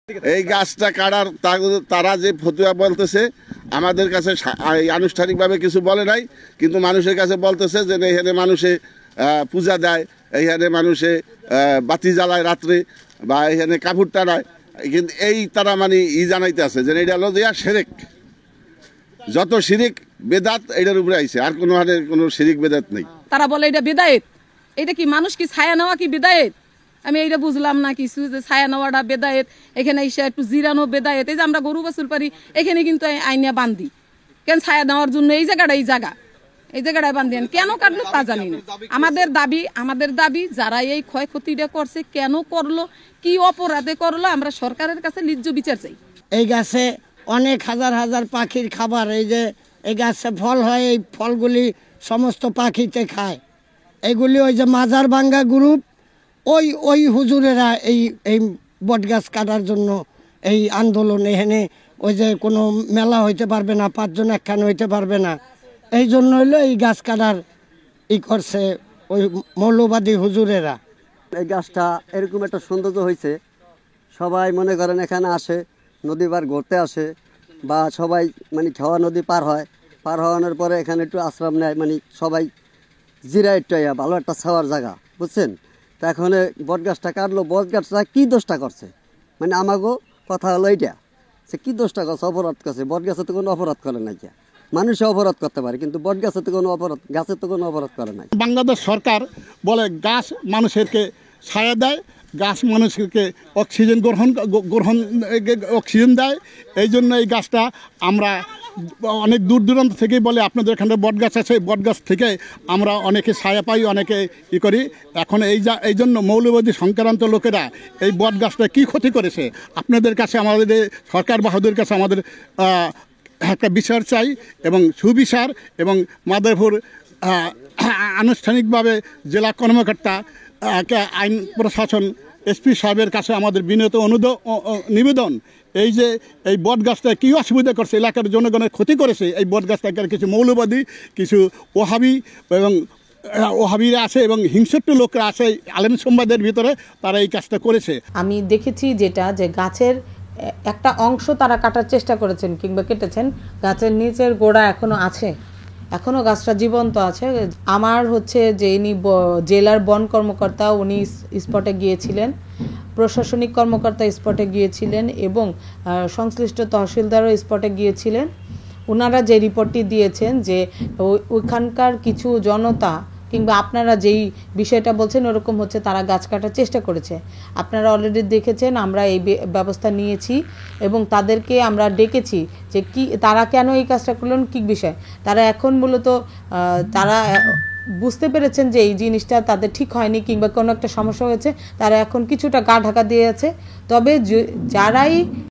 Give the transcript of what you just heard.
এই গাছটা কাটার তারা যে ফতুয়া বলতেছে আমাদের কাছে আনুষ্ঠানিকভাবে কিছু বলে নাই, কিন্তু মানুষের কাছে বলতেছে যে এখানে মানুষে পূজা দেয়, এইখানে মানুষে বাতি জ্বালায় রাত্রে, বা এখানে কাপড় টানায়। কিন্তু এই তারা মানে জানাইতে আছে যে এটা হলো দেয়া শিরিক, যত শিরিক বেদাত এটার উপরে আইছে, আর কোনো শিরিক বেদাত নেই। তারা বলে এটা বেদায়েত। এটা কি মানুষ কি ছায়া নেওয়া কি বেদায়েত? আমি এইটা বুঝলাম না কিছু, যে ছায়া নেওয়াটা বেদায়েত, এখানে এসে একটু জিরানো বেদায়েত। এই যে আমরা গরু বাছুর পারি, এখানে কিন্তু আইনিয়া বান্ধি কেন ছায়া নেওয়ার জন্য? এই জায়গাটায় বান্ধি কেন কাটলো তা জানি না। আমাদের দাবি যারা এই ক্ষয়ক্ষতিটা করছে কেন করলো, কি অপরাধে করলো, আমরা সরকারের কাছে ন্যায্য বিচার চাই। এই গাছে অনেক হাজার হাজার পাখির খাবার, এই যে এই গাছে ফল হয়, এই ফলগুলি সমস্ত পাখিতে খায়। এইগুলি ওই যে মাজার ভাঙ্গা গ্রুপ, ওই হুজুরেরা এই বটগাছ কাটার জন্য এই আন্দোলন। এখানে ওই যে কোনো মেলা হইতে পারবে না, 5 জন একখানে হইতে পারবে না, এই জন্য হইলো এই গাছ কাটার করছে ওই মৌলবাদী হুজুরেরা। এই গাছটা এরকম একটা সৌন্দর্য হয়েছে, সবাই মনে করেন এখানে আসে, নদী পার ঘুরতে আসে, বা সবাই মানে খাওয়া নদী পার হওয়ানোর পরে এখানে একটু আশ্রম নেয়, মানে সবাই জিরায় একটু ভালো একটা ছাওয়ার জায়গা, বুঝছেন? তা এখন বট গাছটা কাটলো, বট গাছটা কী দোষটা করছে? মানে আমাকেও কথা হলো এইটা, সে কী দোষটা করছে, অপরাধ করছে? বট গাছে তো কোনো অপরাধ করে নাই, মানুষে অপরাধ করতে পারে, কিন্তু বট গাছে তো কোনো গাছের তো কোনো অপরাধ করে নাই। বাংলাদেশ সরকার বলে গাছ মানুষেরকে ছায়া দেয়, গাছ মানুষকে অক্সিজেন দেয়। এই জন্য এই গাছটা আমরা অনেক দূর দূরান্ত থেকেই বলে আপনাদের এখানে বট গাছ আছে, বট গাছ থেকে আমরা অনেকে ছায়া পাই, অনেকে করি। এখন এই জন্য মৌলবাদী সংক্রান্ত লোকেরা এই বট গাছটা কী ক্ষতি করেছে, আপনাদের কাছে, আমাদের সরকার বাহাদুরের কাছে আমাদের একটা বিচার চাই, এবং সুবিচার, এবং মাদারীপুর আনুষ্ঠানিকভাবে জেলা কর্মকর্তা, আইন প্রশাসন, এসপি সাহেবের কাছে আমাদের বিনীত নিবেদন, এই যে এই বট গাছটা কী অসুবিধা করছে, এলাকার জনগণের ক্ষতি করেছে, এই বট গাছটাকে কিছু মৌলবাদী, কিছু ওহাবিরা আছে এবং হিংস্র লোকরা আছে আলেম সম্বাদের ভিতরে, তারা এই কাজটা করেছে। আমি দেখেছি যেটা, যে গাছের একটা অংশ তারা কাটার চেষ্টা করেছেন কিংবা কেটেছেন, গাছের নিচের গোড়া এখনো আছে, এখনো গাছটা জীবন্ত আছে। আমার যে ইনি জেলার বন কর্মকর্তা, উনি স্পটে গিয়েছিলেন, প্রশাসনিক কর্মকর্তা স্পটে গিয়েছিলেন, এবং সংশ্লিষ্ট তহসিলদারও স্পটে গিয়েছিলেন। ওনারা যে রিপোর্টটি দিয়েছেন যে ওইখানকার কিছু জনতা কিংবা আপনারা যেই বিষয়টা বলছেন ওরকম তারা গাছ কাটার চেষ্টা করেছে। আপনারা অলরেডি দেখেছেন, আমরা এই ব্যবস্থা নিয়েছি এবং তাদেরকে আমরা ডেকেছি যে তারা কেন এই কাজটা করলেন, কী বিষয়। তারা এখন মূলত তারা বুঝতে পেরেছেন যে এই জিনিসটা তাদের ঠিক হয়নি কিংবা কোনো একটা সমস্যা হয়েছে, তারা এখন কিছুটা গা ঢাকা দিয়ে আছে। তবে যারাই